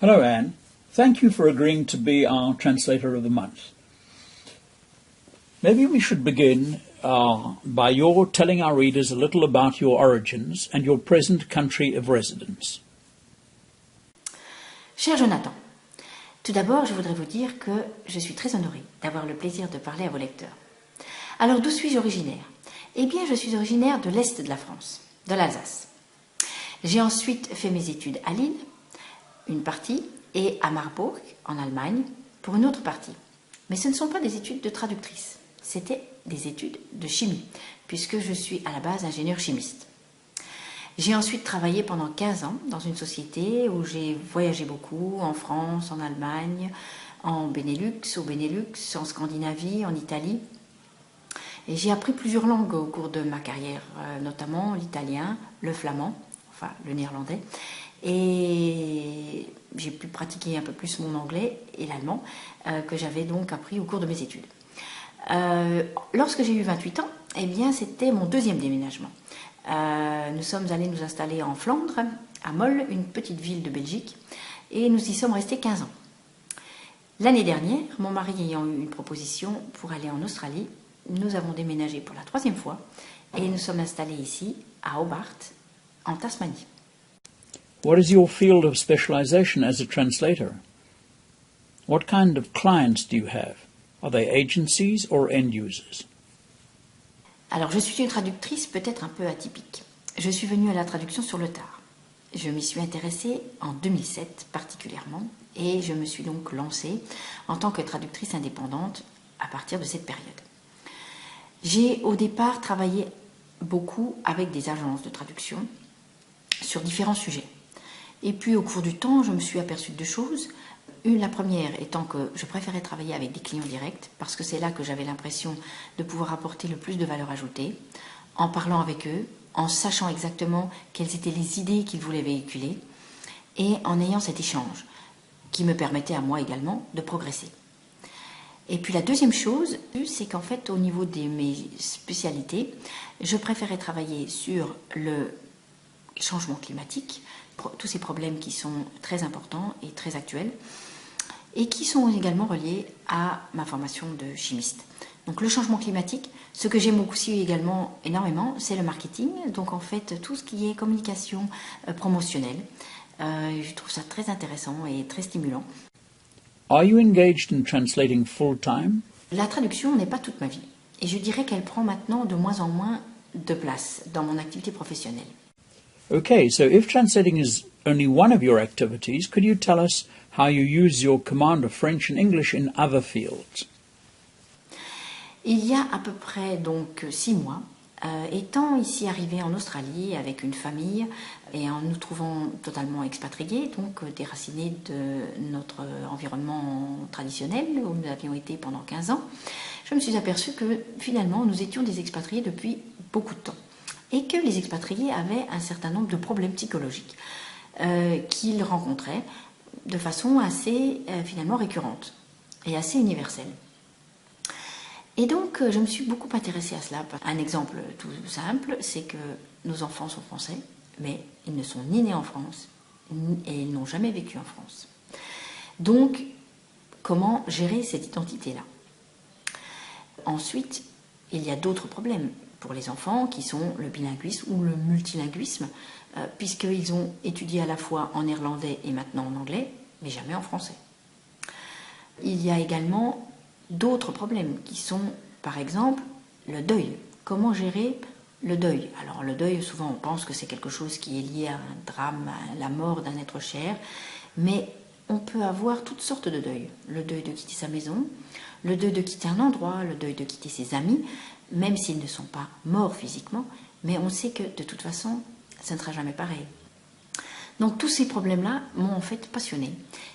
Hello, Anne. Thank you for agreeing to be our Translator of the Month. Maybe we should begin by your telling our readers a little about your origins and your present country of residence. Cher Jonathan, tout d'abord, je voudrais vous dire que je suis très honorée d'avoir le plaisir de parler à vos lecteurs. Alors, d'où suis-je originaire? Eh bien, je suis originaire de l'Est de la France, de l'Alsace. J'ai ensuite fait mes études à Lille, une partie, et à Marbourg, en Allemagne, pour une autre partie. Mais ce ne sont pas des études de traductrice, c'était des études de chimie, puisque je suis à la base ingénieur chimiste. J'ai ensuite travaillé pendant 15 ans dans une société où j'ai voyagé beaucoup, en France, en Allemagne, en Benelux, au Benelux, en Scandinavie, en Italie. Et j'ai appris plusieurs langues au cours de ma carrière, notamment l'italien, le flamand, enfin le néerlandais, et j'ai pu pratiquer un peu plus mon anglais et l'allemand que j'avais donc appris au cours de mes études. Lorsque j'ai eu 28 ans, eh bien c'était mon deuxième déménagement. Nous sommes allés nous installer en Flandre, à Mol, une petite ville de Belgique, et nous y sommes restés 15 ans. L'année dernière, mon mari ayant eu une proposition pour aller en Australie, nous avons déménagé pour la 3e fois et nous sommes installés ici, à Hobart, en Tasmanie. What is your field of specialization as a translator? What kind of clients do you have? Are they agencies or end users? Alors, je suis une traductrice peut-être un peu atypique. Je suis venue à la traduction sur le tard. Je m'y suis intéressée en 2007 particulièrement et je me suis donc lancée en tant que traductrice indépendante à partir de cette période. J'ai au départ travaillé beaucoup avec des agences de traduction sur différents sujets. Et puis au cours du temps, je me suis aperçue de deux choses. La première étant que je préférais travailler avec des clients directs parce que c'est là que j'avais l'impression de pouvoir apporter le plus de valeur ajoutée, en parlant avec eux, en sachant exactement quelles étaient les idées qu'ils voulaient véhiculer et en ayant cet échange qui me permettait à moi également de progresser. Et puis la deuxième chose, c'est qu'en fait au niveau de mes spécialités, je préférais travailler sur le changement climatique, tous ces problèmes qui sont très importants et très actuels, et qui sont également reliés à ma formation de chimiste. Donc le changement climatique, ce que j'aime aussi également énormément, c'est le marketing, donc en fait tout ce qui est communication promotionnelle. Je trouve ça très intéressant et très stimulant. Are you engaged in translating full-time? La traduction n'est pas toute ma vie, et je dirais qu'elle prend maintenant de moins en moins de place dans mon activité professionnelle. Okay, so if translating is only one of your activities, could you tell us how you use your command of French and English in other fields? Il y a à peu près donc 6 mois, étant ici arrivée en Australie avec une famille et en nous trouvant totalement expatriés, donc déracinés de notre environnement traditionnel où nous avions été pendant 15 ans, je me suis aperçue que finalement nous étions des expatriés depuis beaucoup de temps. Et que les expatriés avaient un certain nombre de problèmes psychologiques qu'ils rencontraient de façon assez finalement récurrente et assez universelle. Et donc je me suis beaucoup intéressée à cela. Un exemple tout simple, c'est que nos enfants sont français, mais ils ne sont ni nés en France et ils n'ont jamais vécu en France. Donc comment gérer cette identité-là? Ensuite, il y a d'autres problèmes pour les enfants qui sont le bilinguisme ou le multilinguisme, puisqu'ils ont étudié à la fois en néerlandais et maintenant en anglais, mais jamais en français. Il y a également d'autres problèmes qui sont, par exemple, le deuil. Comment gérer le deuil? Alors le deuil, souvent on pense que c'est quelque chose qui est lié à un drame, à la mort d'un être cher, mais on peut avoir toutes sortes de deuils. Le deuil de quitter sa maison, le deuil de quitter un endroit, le deuil de quitter ses amis, même s'ils ne sont pas morts physiquement, mais on sait que de toute façon, ça ne sera jamais pareil. Donc tous ces problèmes-là m'ont en fait passionnée.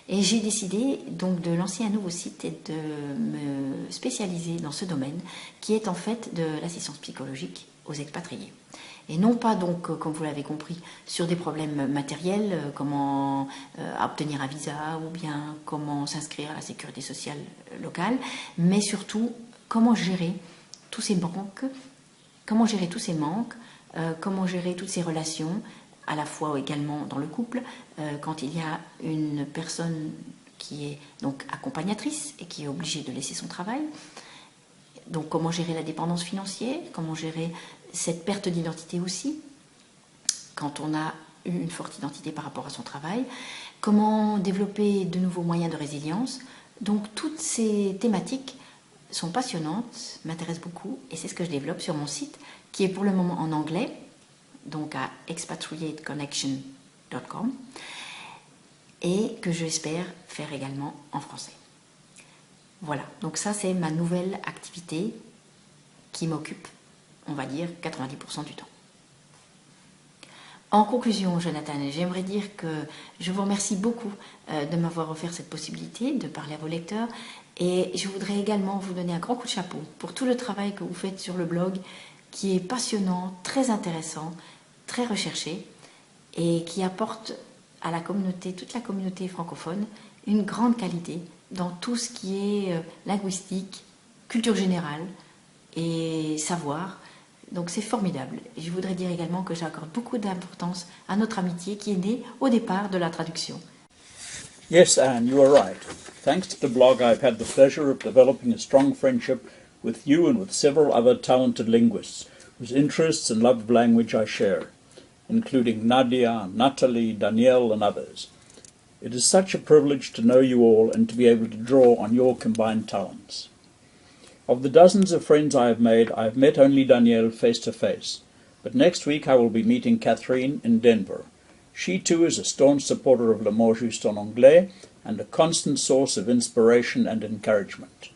Et j'ai décidé donc de lancer un nouveau site et de me spécialiser dans ce domaine, qui est en fait de l'assistance psychologique aux expatriés. Et non pas donc, comme vous l'avez compris, sur des problèmes matériels, comment obtenir un visa ou bien comment s'inscrire à la sécurité sociale locale, mais surtout comment gérer tous ces manques, comment gérer toutes ces relations à la fois également dans le couple, quand il y a une personne qui est donc accompagnatrice et qui est obligée de laisser son travail. Donc comment gérer la dépendance financière, comment gérer cette perte d'identité aussi, quand on a une forte identité par rapport à son travail, comment développer de nouveaux moyens de résilience. Donc toutes ces thématiques sont passionnantes, m'intéressent beaucoup et c'est ce que je développe sur mon site qui est pour le moment en anglais, donc à expatriateconnection.com et que j'espère faire également en français. Voilà, donc ça c'est ma nouvelle activité qui m'occupe, on va dire, 90% du temps. En conclusion, Jonathan, j'aimerais dire que je vous remercie beaucoup de m'avoir offert cette possibilité de parler à vos lecteurs et je voudrais également vous donner un grand coup de chapeau pour tout le travail que vous faites sur le blog qui est passionnant, très intéressant, très recherché et qui apporte à la communauté, toute la communauté francophone, une grande qualité dans tout ce qui est linguistique, culture générale et savoir. Donc c'est formidable. Et je voudrais dire également que j'accorde beaucoup d'importance à notre amitié qui est née au départ de la traduction. Yes, Anne, you are right. Thanks to the blog, I've had the pleasure of developing a strong friendship with you and with several other talented linguists whose interests and love of language I share, including Nadia, Natalie, Danielle, and others. It is such a privilege to know you all and to be able to draw on your combined talents. Of the dozens of friends I have made, I have met only Danielle face to face, but next week I will be meeting Catherine in Denver. She too is a staunch supporter of Le Mot Juste en Anglais and a constant source of inspiration and encouragement.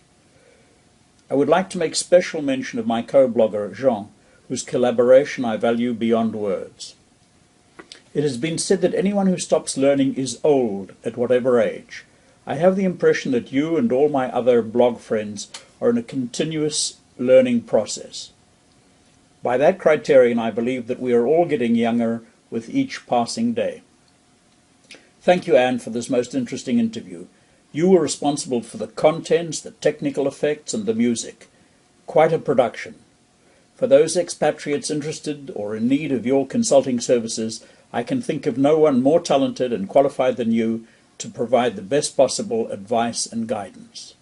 I would like to make special mention of my co-blogger, Jean, whose collaboration I value beyond words. It has been said that anyone who stops learning is old at whatever age. I have the impression that you and all my other blog friends are in a continuous learning process. By that criterion, I believe that we are all getting younger with each passing day. Thank you, Anne, for this most interesting interview. You were responsible for the contents, the technical effects, and the music. Quite a production. For those expatriates interested or in need of your consulting services, I can think of no one more talented and qualified than you to provide the best possible advice and guidance.